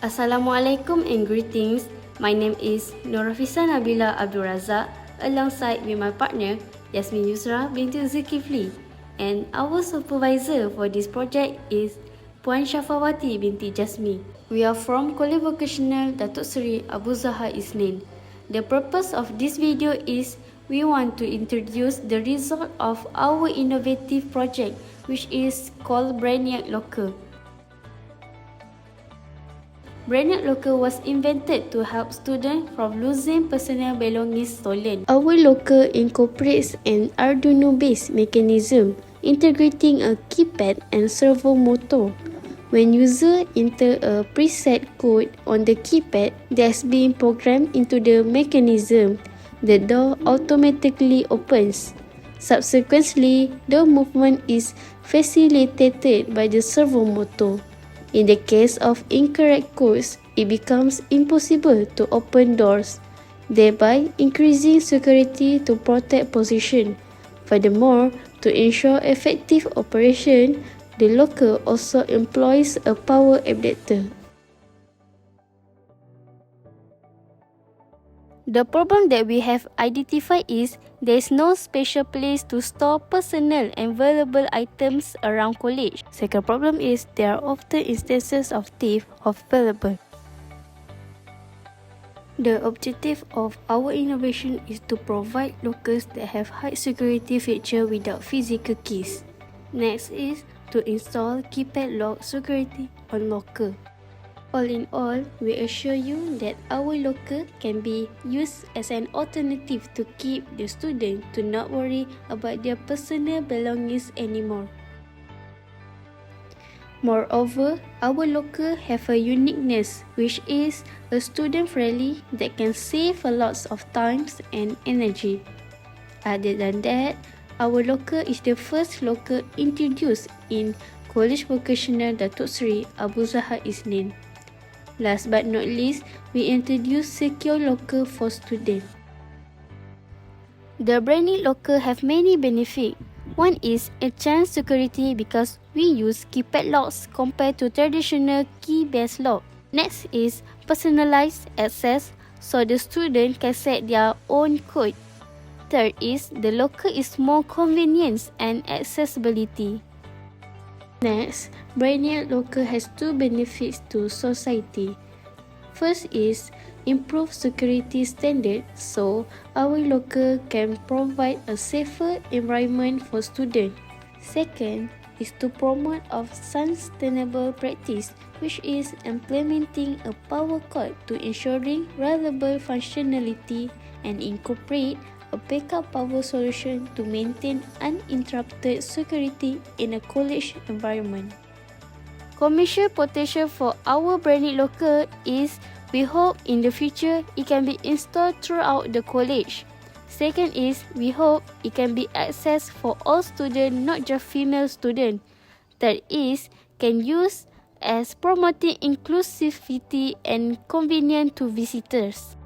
Assalamualaikum and greetings. My name is Rafissah Nabila Abdul Razak alongside with my partner Yasmin Yusra Binti Zulkifli, and our supervisor for this project is Puan Syafawati Binti Jasmi. We are from Kolej Vokasional Datuk Seri Zahar Isnin. The purpose of this video is we want to introduce the result of our innovative project, which is called Brainiac Locker. Brainiac Locker was invented to help students from losing personal belongings stolen. Our locker incorporates an Arduino-based mechanism integrating a keypad and servo motor. When user enter a preset code on the keypad that's being programmed into the mechanism, the door automatically opens. Subsequently, the movement is facilitated by the servo motor. In the case of incorrect codes, it becomes impossible to open doors, thereby increasing security to protect possession. Furthermore, to ensure effective operation, the locker also employs a power adapter. The problem that we have identified is there is no special place to store personal and valuable items around college. Second problem is there are often instances of theft of valuable. The objective of our innovation is to provide lockers that have high security feature without physical keys. Next is to install keypad lock security on locker. All in all, we assure you that our locker can be used as an alternative to keep the student to not worry about their personal belongings anymore. Moreover, our locker have a uniqueness, which is a student-friendly that can save a lot of time and energy. Other than that, our locker is the first locker introduced in Kolej Vokasional Datuk Seri Zahar Isnin. Last but not least, we introduce secure locker for students. The Brainiac Locker have many benefits. One is enhanced security because we use keypad locks compared to traditional key-based lock. Next is personalized access, so the student can set their own code. Third is the locker is more convenience and accessibility. Next, Brainiac Locker has two benefits to society. First is improved security standards, so our locker can provide a safer environment for students. Second is to promote of sustainable practice, which is implementing a power cord to ensuring reliable functionality and incorporate a backup power solution to maintain uninterrupted security in a college environment. Commercial potential for our Brainiac Locker is we hope in the future it can be installed throughout the college. Second is we hope it can be accessed for all students, not just female students. Third is can use as promoting inclusivity and convenient to visitors.